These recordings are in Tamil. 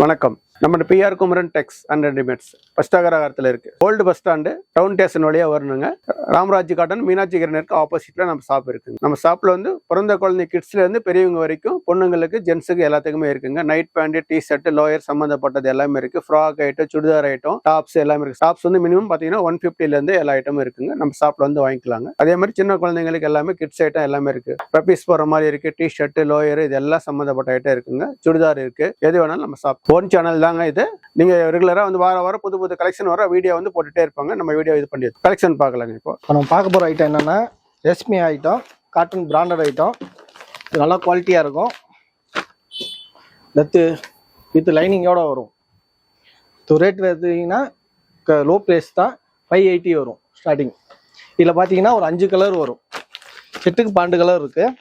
வணக்கம். நம்ம PR Kumaran tex and readymades first அகரகாரத்தில் இருக்கு. Old bus stand town station வழியா வரணுங்க. ராமராஜ் காட்டன் மீனாட்சி கிரனருக்கு ஆப்போசிட்ல நம்ம ஷாப் இருக்குங்க. நம்ம ஷாப்ல வந்து பிறந்த குழந்தை கிட்ஸ்ல இருந்து பெரியவங்க வரைக்கும் பொண்ணுங்களுக்கு ஜென்ஸுக்கு எல்லாத்துக்குமே இருக்குங்க. Night pant, T shirt, lower சம்பந்தப்பட்டது எல்லாமே இருக்கு. Frock item, churidar item, tops எல்லாமே இருக்கு. டாப்ஸ் வந்து மினிமம் பாத்தீங்கன்னா 150ல இருந்து எல்லா ஐட்டமும் இருக்குங்க. நம்ம ஷாப்ல வந்து வாங்கிக்கலாங்க. அதே மாதிரி சின்ன குழந்தைங்களுக்கு எல்லாமே கிட்ஸ் ஐட்டம் எல்லாமே இருக்கு. பப்பீஸ் போற மாதிரி இருக்கு. டி ஷர்ட், லோயர் இது எல்லாம் சம்பந்தப்பட்ட ஐட்டம் இருக்குங்க. சுடிதார் இருக்கு. எது வேணாலும் நம்ம ஷாப் ஃபோன் சேனல் தாங்க இது. நீங்க ரெகுலரா வந்து வார புது புது கலெக்ஷன் வர வீடியோ வந்து போட்டுட்டே இருப்பாங்க. நம்ம வீடியோ இது பண்ணி கலெக்ஷன் பார்க்கலாங்க. இப்போ நம்ம பார்க்க போகிற ஐட்டம் என்னென்னா ரெஸ்மி ஐட்டம், காட்டன் பிராண்டட் ஐட்டம். இது நல்லா குவாலிட்டியாக இருக்கும். வித் லைனிங்கோட வரும். இது ரேட் பார்த்தீங்கன்னா லோ ப்ரைஸ் தான், 580 வரும் ஸ்டார்டிங். இதில் பார்த்தீங்கன்னா ஒரு 5 கலர் வரும். செட்டுக்கு 12 கலர் இருக்குது.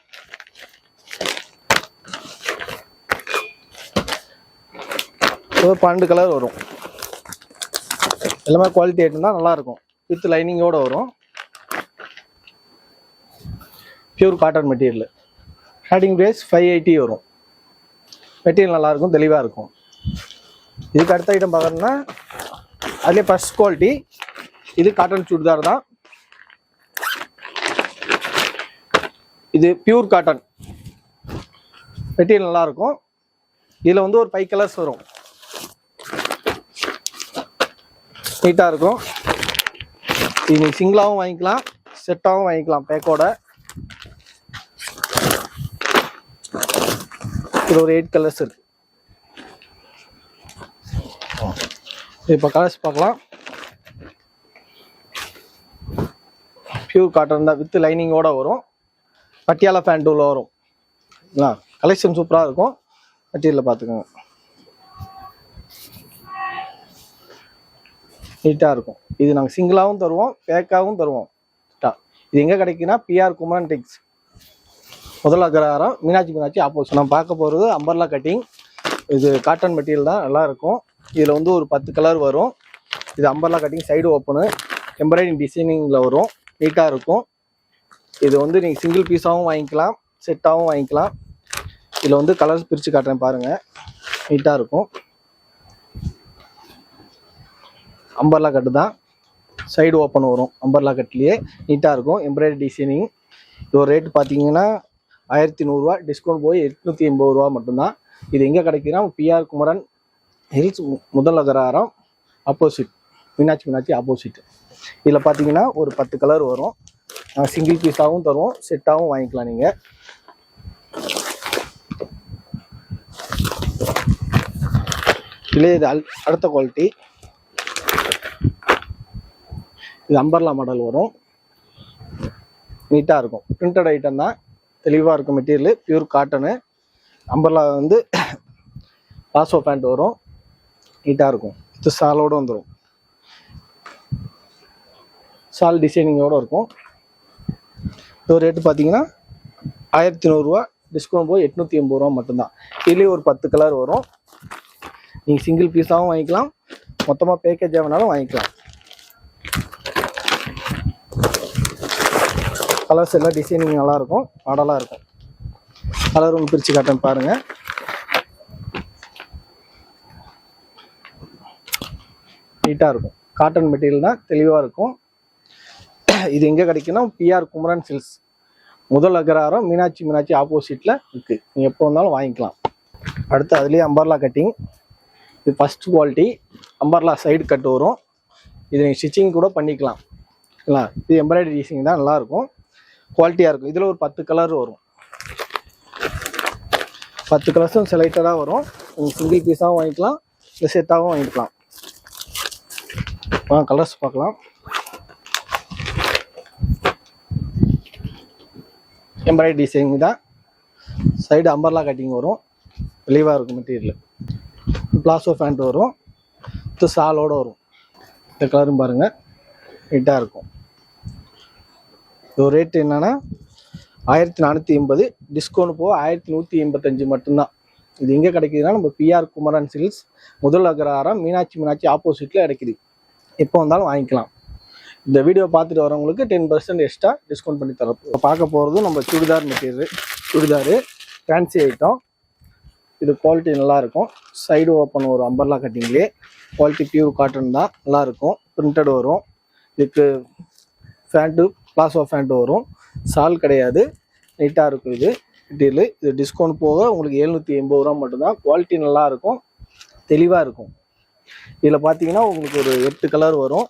ஒரு 12 கலர் வரும். எல்லாமே குவாலிட்டி ஐட்டம் தான், நல்லாயிருக்கும். வித் லைனிங்கோடு வரும். Pure cotton material. Starting price 580 வரும். மெட்டீரியல் நல்லாயிருக்கும், தெளிவாக இருக்கும். இதுக்கு அடுத்த ஐட்டம் பார்க்குறோன்னா அதுலேயே ஃபர்ஸ்ட் குவாலிட்டி. இது காட்டன் சுடிதார் தான். இது பியூர் காட்டன் மெட்டீரியல் நல்லாயிருக்கும். இதில் வந்து ஒரு 5 கலர்ஸ் வரும். நீட்டாக இருக்கும். இது நீங்கள் சிங்கிளாகவும் வாங்கிக்கலாம், செட்டாகவும் வாங்கிக்கலாம் பேக்கோட. இது ஒரு 8 கலர்ஸ் இருக்கு. இப்போ கலர்ஸ் பார்க்கலாம். பியூர் காட்டன் தான், வித் லைனிங்கோட வரும். பட்டியாலா பேண்ட்டுள்ள வரும். கலெக்ஷன் சூப்பராக இருக்கும். மெட்டீரியலை பார்த்துக்கோங்க, நீட்டாக இருக்கும். இது நாங்கள் சிங்கிளாகவும் தருவோம், பேக்காகவும் தருவோம். இது எங்கே கிடைக்குன்னா பிஆர் குமரன் டெக்ஸ், முதல் அகராரம், மீனாட்சி ஆப்போசிட். நம்ம பார்க்க போகிறது அம்பர்லா கட்டிங். இது காட்டன் மெட்டீரியல் தான், நல்லா இருக்கும். இதில் வந்து ஒரு 10 கலர் வரும். இது அம்பர்லா கட்டிங், சைடு ஓப்பனு, எம்ப்ராய்டிஙங் டிசைனிங்கில் வரும். நீட்டாக இருக்கும். இது வந்து நீங்கள் சிங்கிள் பீஸாகவும் வாங்கிக்கலாம், செட்டாகவும் வாங்கிக்கலாம். இதில் வந்து கலர்ஸ் பிரித்து காட்டுறேன் பாருங்கள். நீட்டாக இருக்கும். அம்பர்லா கட்டு தான், சைடு ஓப்பன் வரும். அம்பர்லா கட்லேயே நீட்டாக இருக்கும். Embroidery designing. இதோட ரேட்டு பார்த்தீங்கன்னா 1100 டிஸ்கவுண்ட் போய் 880 ரூபா மட்டும்தான். இது எங்கே கிடைக்குன்னா பிஆர் குமரன் ஹில்ஸ், முதல் அகராரம், ஆப்போசிட், மீனாட்சி ஆப்போசிட். இதில் பார்த்தீங்கன்னா ஒரு 10 கலர் வரும். சிங்கிள் பீஸாகவும் தருவோம், செட்டாகவும் வாங்கிக்கலாம் நீங்கள். இதிலே இது அடுத்த குவாலிட்டி. இது அம்பர்லா மாடல் வரும். நீட்டாக இருக்கும். பிரிண்டட் ஐட்டம் தான், தெளிவாக இருக்கும். Material pure cotton. அம்பர்லா வந்து பாசோ பேண்ட் வரும். நீட்டாக இருக்கும். இது சாலோடு வந்துடும். சால் டிசைனிங்கோடு இருக்கும். இது ரேட்டு பார்த்தீங்கன்னா 1100 ரூபா, டிஸ்கவுண்ட் போய் 880 ரூபா மட்டும்தான். இதுலேயே ஒரு 10 கலர் வரும். நீங்கள் சிங்கிள் பீஸாகவும் வாங்கிக்கலாம், மொத்தமாக பேக்கேஜாக வேணாலும் வாங்கிக்கலாம். கலர்ஸ் எல்லாம் டிசைனிங் நல்லாயிருக்கும், மாடலாக இருக்கும். கலர் ஒன்று பிரித்து காட்டேன் பாருங்கள். நீட்டாக இருக்கும். காட்டன் மெட்டீரியல் தான், தெளிவாக இருக்கும். இது எங்கே கிடைக்குன்னா பிஆர் குமரன் சில்ஸ், முதல் அகராரம், மீனாட்சி ஆப்போசிட்டில் இருக்குது. நீங்கள் எப்போ வந்தாலும் வாங்கிக்கலாம். அடுத்து அதுலேயே அம்பர்லா கட்டிங். இது ஃபஸ்ட் குவாலிட்டி. அம்பர்லா சைடு கட்டு வரும். இது நீங்கள் ஸ்டிச்சிங் கூட பண்ணிக்கலாம். இது எம்ப்ராய்டரி டிசைனிங் தான், நல்லாயிருக்கும், குவாலிட்டியாக இருக்கும். இதில் ஒரு 10 கலர் வரும். 10 கலர்ஸும் செலக்டடாக வரும். நீங்கள் சிங்கிள் பீஸாகவும் வாங்கிக்கலாம், இல்லை செட்டாகவும் வாங்கிக்கலாம். கலர்ஸ் பார்க்கலாம். எம்ப்ராய்டரி டிசைனிங் தான், சைடு அம்பர்லா கட்டிங் வரும். தெளிவாக இருக்கும் மெட்டீரியல். பிளாசோ பேண்ட் வரும். இது சாலோடு வரும். இந்த கலரும் பாருங்கள், நீட்டாக இருக்கும். இது ரேட்டு என்னன்னா 1480, டிஸ்கவுண்ட் போக 1185 மட்டும்தான். இது எங்கே கிடைக்குதுன்னா நம்ம பிஆர் குமரன் சில்ஸ், முதல் அகராரம், மீனாட்சி ஆப்போசிட்டில் கிடைக்குது. எப்போ வந்தாலும் வாங்கிக்கலாம். இந்த வீடியோ பார்த்துட்டு வரவங்களுக்கு 10% எக்ஸ்ட்ரா டிஸ்கவுண்ட் பண்ணி தரப்போம். பார்க்க போகிறது நம்ம churidar material. Churidar fancy item. இது குவாலிட்டி நல்லா இருக்கும். சைடு ஓப்பன் வரும் அம்பர்லா கட்டிங்லேயே. குவாலிட்டி பியூர் காட்டன் தான், நல்லா இருக்கும். பிரிண்டட் வரும். இதுக்கு ஃபேண்ட்டு பிளாசோ ஃபேண்ட்டு வரும். சால் கிடையாது, நீட்டாக இருக்கும். இது மெட்டீரியல். இது டிஸ்கவுண்ட் போக உங்களுக்கு 780 ரூபா மட்டும்தான். குவாலிட்டி நல்லா இருக்கும், தெளிவாக இருக்கும். இதில் பார்த்தீங்கன்னா உங்களுக்கு ஒரு 8 கலர் வரும்.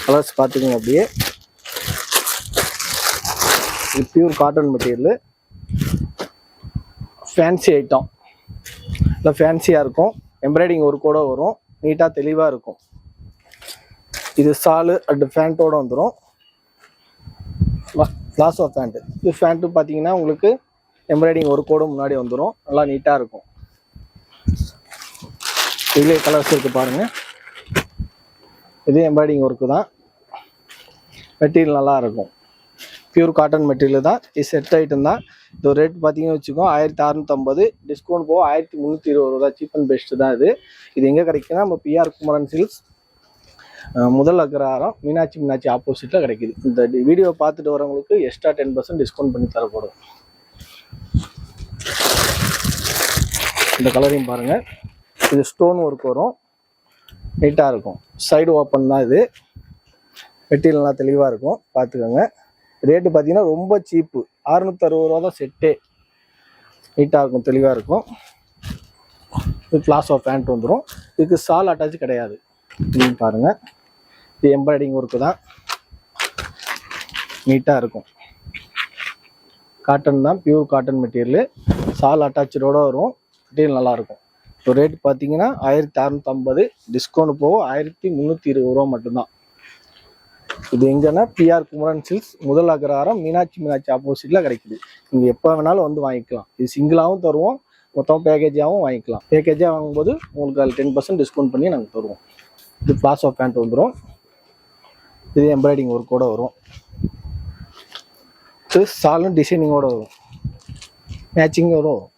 கலர்ஸ் பார்த்துக்கோங்க அப்படியே. இது pure cotton material. Fancy item, இல்லை ஃபேன்சியாக இருக்கும். எம்ப்ராய்டிங் ஒரு கூட வரும், நீட்டாக தெளிவாக இருக்கும். இது சாலு அட் ஃபேண்ட்டோடு வந்துடும். Palazzo pant. இது ஃபேண்ட்டு பார்த்தீங்கன்னா உங்களுக்கு எம்ப்ராய்டிங் ஒரு கூட முன்னாடி வந்துடும், நல்லா நீட்டாக இருக்கும். இதுலேயே கலர்ஸ் இருக்குது பாருங்கள். இது எம்ப்ராய்டிங் ஒர்க்கு தான். மெட்டீரியல் நல்லா இருக்கும். பியூர் காட்டன் மெட்டீரியல் தான். இது செட் ஐட்டம் தான். இது ரேட் பார்த்தீங்கன்னு வச்சுக்கோ 1650. டிஸ்கவுண்ட் போக 1320 ரூபா. சீப் அண்ட் பெஸ்ட்டு தான் இது. இது எங்கே கிடைக்குன்னா நம்ம பிஆர் குமரன் சில்க்ஸ் முதல் அக்ரஹாரம் மீனாட்சி ஆப்போசிட்டில் கிடைக்குது. இந்த வீடியோ பார்த்துட்டு வரவங்களுக்கு எக்ஸ்ட்ரா 10% டிஸ்கவுண்ட் பண்ணி தரப்படும். இந்த கலரையும் பாருங்கள். இது ஸ்டோன் ஒர்க் வரும், நீட்டாக இருக்கும். சைடு ஓப்பன் தான் இது. மெட்டீரியல் நல்லா தெளிவாக இருக்கும், பார்த்துக்கோங்க. ரேட்டு பார்த்தீங்கன்னா ரொம்ப சீப்பு, 660 ரூபா தான் செட்டே. நீட்டாக இருக்கும், தெளிவாக இருக்கும். இது பிளாசோ பேண்ட் வந்துடும். இதுக்கு சால் அட்டாச் கிடையாது. இதையும் பாருங்கள். இது எம்ப்ராய்டிங் ஒர்க்கு தான், நீட்டாக இருக்கும். காட்டன் தான், பியூர் காட்டன் மெட்டீரியல். சால் அட்டாச்சோட வரும். மெட்டீரியல் நல்லாயிருக்கும். இப்போ ரேட் பார்த்தீங்கன்னா 1650. டிஸ்கவுண்ட் போக 1320 ரூபா மட்டும்தான். இது எங்கன்னா பிஆர் குமரன் சில்க்ஸ் முதல் அக்ரஹாரம் மீனாட்சி ஆப்போசிட்டில் கிடைக்குது. நீங்கள் எப்போ வேணாலும் வந்து வாங்கிக்கலாம். இது சிங்கிளாகவும் தருவோம், மொத்தம் பேக்கேஜாகவும் வாங்கிக்கலாம். பேக்கேஜாக வாங்கும்போது உங்களுக்கு அதில் 10% டிஸ்கவுண்ட் பண்ணி நாங்கள் தருவோம். இது பிளாசோ பேண்ட் வந்துடும். இது எம்ப்ராய்டிங் ஒர்க்கோடு வரும். இது சாலும் டிசைனிங்கோடு வரும், மேட்சிங்கோடு வரும்,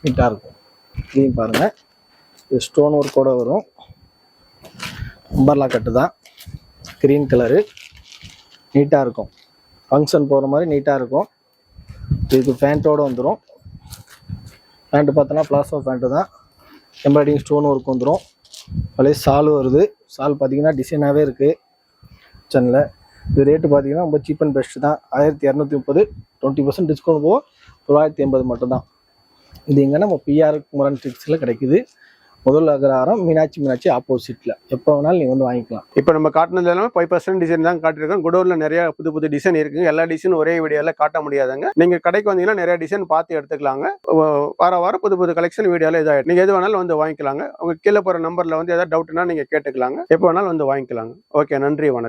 நீட்டாக இருக்கும். இதையும் பாருங்கள். இது ஸ்டோன் ஒர்க்கோடு வரும். அம்பர்லா கட்டு தான், க்ரீன் கலரு, நீட்டாக இருக்கும். ஃபங்க்ஷன் போகிற மாதிரி நீட்டாக இருக்கும். இதுக்கு பேண்ட்டோடு வந்துடும். பேண்ட்டு பார்த்தோன்னா பிளாசோ பேண்ட்டு தான். எம்ப்ராய்டிங் ஸ்டோன் ஒர்க் வந்துடும். அதிலே சால் வருது. சால் பார்த்தீங்கன்னா டிசைனாகவே இருக்குது கிச்சனில். இது ரேட்டு பார்த்தீங்கன்னா ரொம்ப சீப் அண்ட் பெஸ்ட்டு தான். 1230. 20% டிஸ்கவுண்ட் போக 980 மட்டும்தான். இது எங்கன்னா நம்ம பிஆர் குமரன் சில்க்ஸில் கிடைக்குது. முதல் அக்ரஹாரம் மீனாட்சி ஆப்போசிட்டில். எப்போ வேணாலும் நீங்கள் வந்து வாங்கிக்கலாம். இப்போ நம்ம காட்டினது எல்லாமே 5% டிசைன் தான் காட்டியிருக்கோம். குடோனில் நிறைய புது டிசைன் இருக்குங்க. எல்லா டிசைன் ஒரே வீடியோவில் காட்ட முடியாதுங்க. நீங்கள் கடைக்கு வந்தீங்கன்னா நிறைய டிசைன் பார்த்து எடுத்துக்கலாங்க. வாரம் புது கலெக்ஷன் வீடியோவில் இதாகிடும். நீங்கள் எது வேணாலும் வந்து வாங்கிக்கலாங்க. உங்கள் கீழே போகிற நம்பரில் வந்து எதாவது டவுட்னா நீங்கள் கேட்டுக்கலாங்க. எப்போ வேணாலும் வந்து வாங்கிக்கலாங்க. ஓகே, நன்றி, வணக்கம்.